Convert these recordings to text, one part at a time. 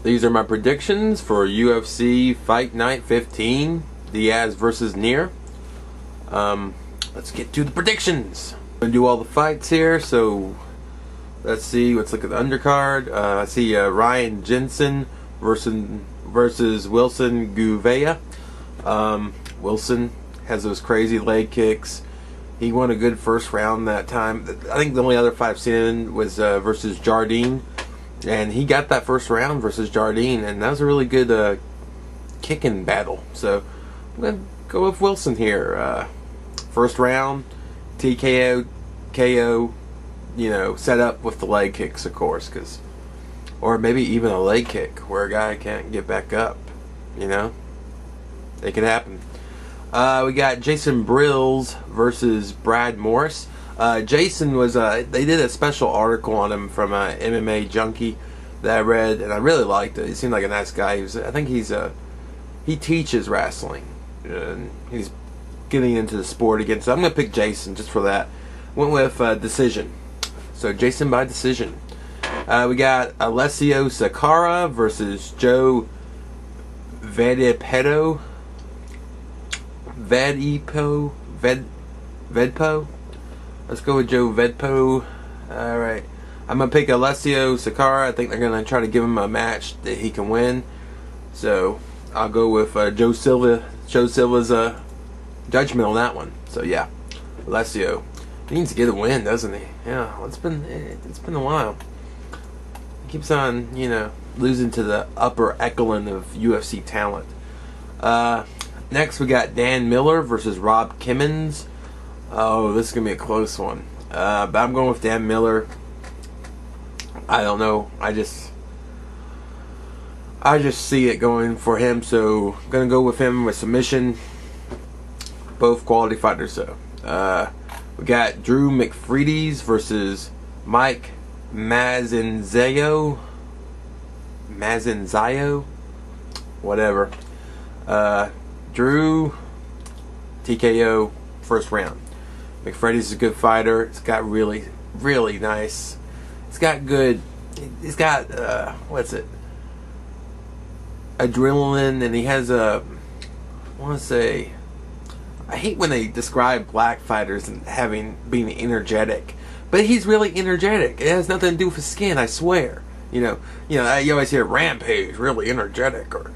These are my predictions for UFC Fight Night 15, Diaz versus Neer. Let's get to the predictions. I'm going to do all the fights here, so let's see. Let's look at the undercard. I see Ryan Jensen versus Wilson Gouveia. Wilson has those crazy leg kicks. He won a good first round that time. I think the only other fight I've seen was versus Jardine. And he got that first round versus Jardine, and that was a really good kicking battle. So I'm going to go with Wilson here. First round, TKO, KO, set up with the leg kicks, of course. Or maybe even a leg kick where a guy can't get back up. It could happen. We got Jason Brills versus Brad Morris. Jason was they did a special article on him from MMA Junkie that I read, and I really liked it. He seemed like a nice guy. I think he teaches wrestling, and he's getting into the sport again. So I'm gonna pick Jason just for that. Went with decision. So Jason by decision. We got Alessio Sakara versus Joe Vedpo. Let's go with Joe Vedpo. Alright. I'm going to pick Alessio Sakara. I think they're going to try to give him a match that he can win. So, I'll go with Joe Silva. Joe Silva's judgment on that one. So, yeah. Alessio. He needs to get a win, doesn't he? Yeah. It's been a while. He keeps on, losing to the upper echelon of UFC talent. Next, we got Dan Miller versus Rob Kimmons. Oh, this is going to be a close one. But I'm going with Dan Miller. I don't know. I just see it going for him. So, I'm going to go with him with submission. Both quality fighters, though. We got Drew McFreedes versus Mike Mazzanzio. Whatever. Drew, TKO, first round. McFreedy's is a good fighter. It's got really, really nice. It's got adrenaline, and he has I want to say, I hate when they describe black fighters and being energetic, but he's really energetic. It has nothing to do with his skin, I swear. You always hear Rampage, really energetic, or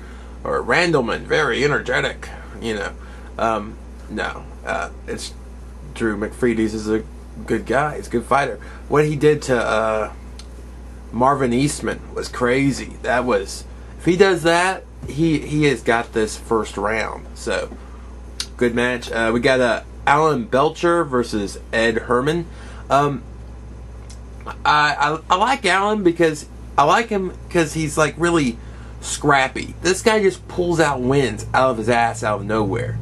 Randleman, very energetic. No. It's Drew McFreedes is a good guy. He's a good fighter. What he did to Marvin Eastman was crazy. If he does that, he has got this first round. So, good match. We got Alan Belcher versus Ed Herman. I like Alan because he's like really scrappy. This guy just pulls out wins out of his ass out of nowhere,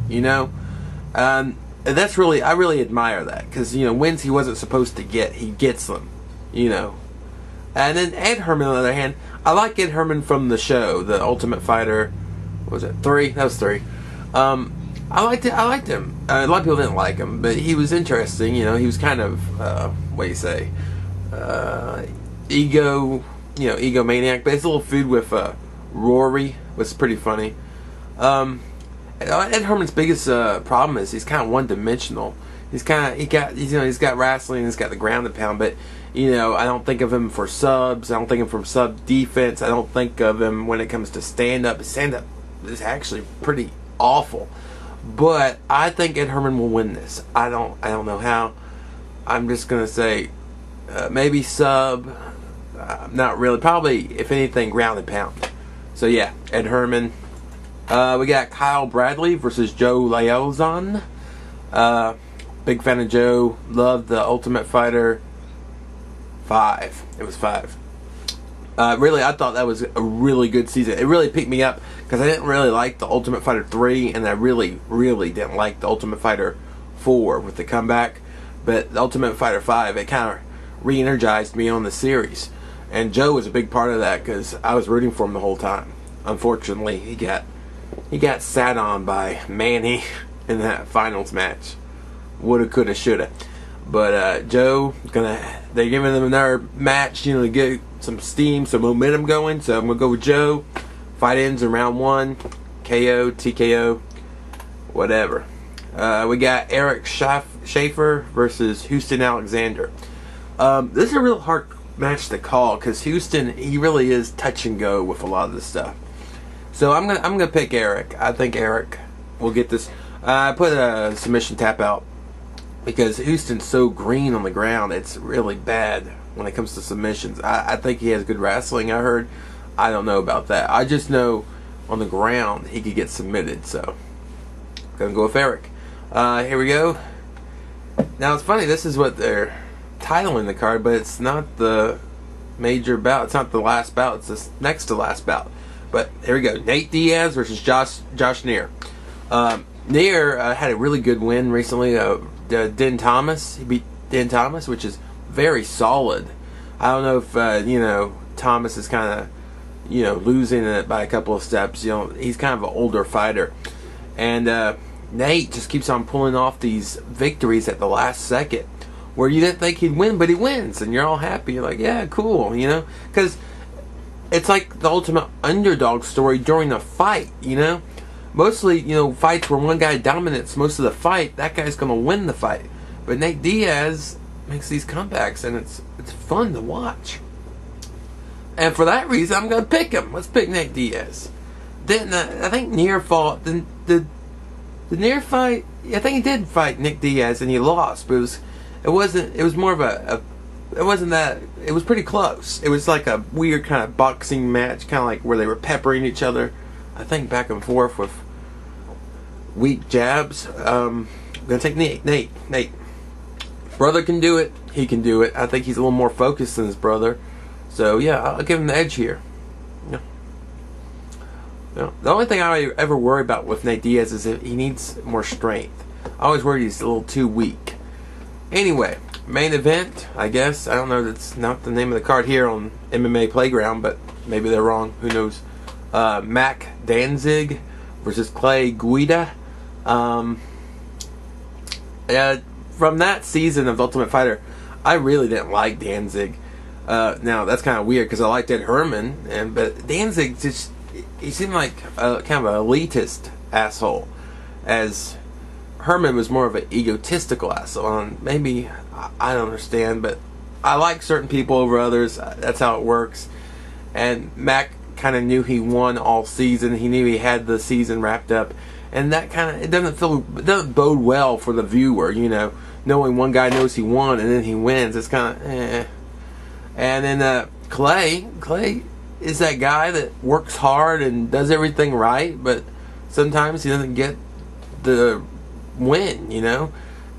and that's really, I really admire that, because wins he wasn't supposed to get, he gets them, and then Ed Herman on the other hand, I like Ed Herman from the show, The Ultimate Fighter. What was it, 3? That was 3. I liked him. A lot of people didn't like him, but he was interesting. He was kind of what do you say, egomaniac, but it's a little feud with Rory was pretty funny. Ed Herman's biggest problem is he's kind of one-dimensional. He's got wrestling, he's got the ground and pound, but I don't think of him for subs. I don't think of him for sub defense. I don't think of him when it comes to stand-up. Stand-up is actually pretty awful, but I think Ed Herman will win this. I don't know how. I'm just gonna say maybe sub. Not really. Probably, if anything, ground and pound. So yeah, Ed Herman. We got Kyle Bradley versus Joe Lauzon. Big fan of Joe. Loved the Ultimate Fighter 5. It was 5. Really, I thought that was a really good season. It really picked me up because I didn't really like the Ultimate Fighter 3, and I really, really didn't like the Ultimate Fighter 4 with the comeback. But the Ultimate Fighter 5, it kind of re-energized me on the series. And Joe was a big part of that because I was rooting for him the whole time. Unfortunately, he got sat on by Manny in that finals match. Woulda, coulda, shoulda. But Joe, they're giving him another match, to some steam, some momentum going. So I'm going to go with Joe. Fight ends in round 1. KO, TKO, whatever. We got Eric Schaefer versus Houston Alexander. This is a real hard match to call because Houston, he really is touch and go with a lot of this stuff. So I'm gonna pick Eric. I think Eric will get this. I put a submission tap out because Houston's so green on the ground. It's really bad when it comes to submissions. I think he has good wrestling. I heard. I don't know about that. I just know on the ground he could get submitted. So gonna go with Eric. Here we go. Now it's funny. This is what they're titling the card, but it's not the major bout. It's not the last bout. It's the next to last bout. But here we go. Nate Diaz versus Josh Neer. Neer had a really good win recently. Den Thomas. He beat Den Thomas, which is very solid. I don't know if Thomas is kind of losing it by a couple of steps. He's kind of an older fighter, and Nate just keeps on pulling off these victories at the last second, where you didn't think he'd win, but he wins, and you're all happy. You're like, yeah, cool, because it's like the ultimate underdog story during the fight, Mostly, fights where one guy dominates most of the fight, that guy's going to win the fight. But Nate Diaz makes these comebacks, and it's fun to watch. And for that reason, I'm going to pick him. Let's pick Nate Diaz. Then I think Neer fought the Neer fight. I think he did fight Nick Diaz, and he lost. But it was more of it wasn't that. It was pretty close. It was like a weird kind of boxing match, kind of like where they were peppering each other. I think back and forth with weak jabs. I'm gonna take Nate. Brother can do it. He can do it. I think he's a little more focused than his brother. So yeah, I'll give him the edge here. Yeah. The only thing I ever worry about with Nate Diaz is that he needs more strength. I always worry he's a little too weak. Anyway, main event, I guess. I don't know, that's not the name of the card here on MMA Playground, but maybe they're wrong. Who knows? Mac Danzig versus Clay Guida. From that season of Ultimate Fighter, I really didn't like Danzig. Now that's kind of weird because I liked Ed Herman, but Danzig he seemed like kind of an elitist asshole, as Herman was more of an egotistical asshole. And maybe I don't understand, but I like certain people over others. That's how it works. And Mac kind of knew he won all season. He knew he had the season wrapped up, and that it doesn't bode well for the viewer. Knowing one guy knows he won and then he wins, it's kind of eh. And then Clay is that guy that works hard and does everything right, but sometimes he doesn't get the win,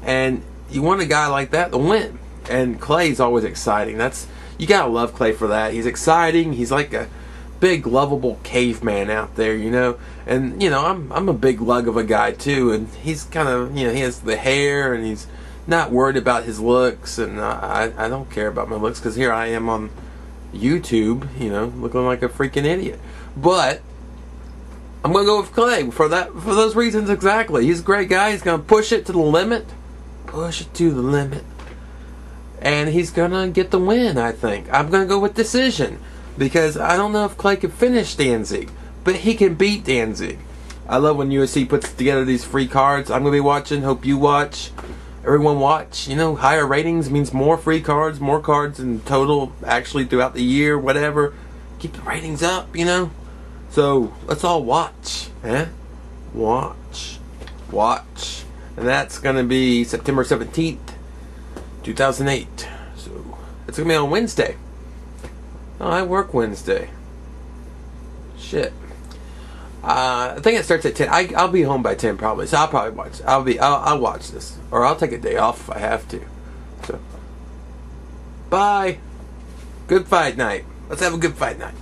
and you want a guy like that to win. And Clay's always exciting. You gotta love Clay for that. He's exciting. He's like a big lovable caveman out there, and I'm a big lug of a guy too, and he's kind of he has the hair, and he's not worried about his looks, and I don't care about my looks because here I am on YouTube, looking like a freaking idiot. But I'm gonna go with Clay for those reasons exactly. He's a great guy. He's gonna push it to the limit, and he's gonna get the win. I think I'm gonna go with decision because I don't know if Clay can finish Danzig, but he can beat Danzig. I love when UFC puts together these free cards. I'm gonna be watching. Hope you watch. Everyone watch. Higher ratings means more free cards, more cards in total, actually throughout the year, whatever. Keep the ratings up, So let's all watch, Watch. And that's gonna be September 17th, 2008. So it's gonna be on Wednesday. Oh, I work Wednesday. Shit. I think it starts at 10. I'll be home by 10 probably, so I'll probably watch. I'll watch this, or I'll take a day off if I have to. So, bye. Good fight night. Let's have a good fight night.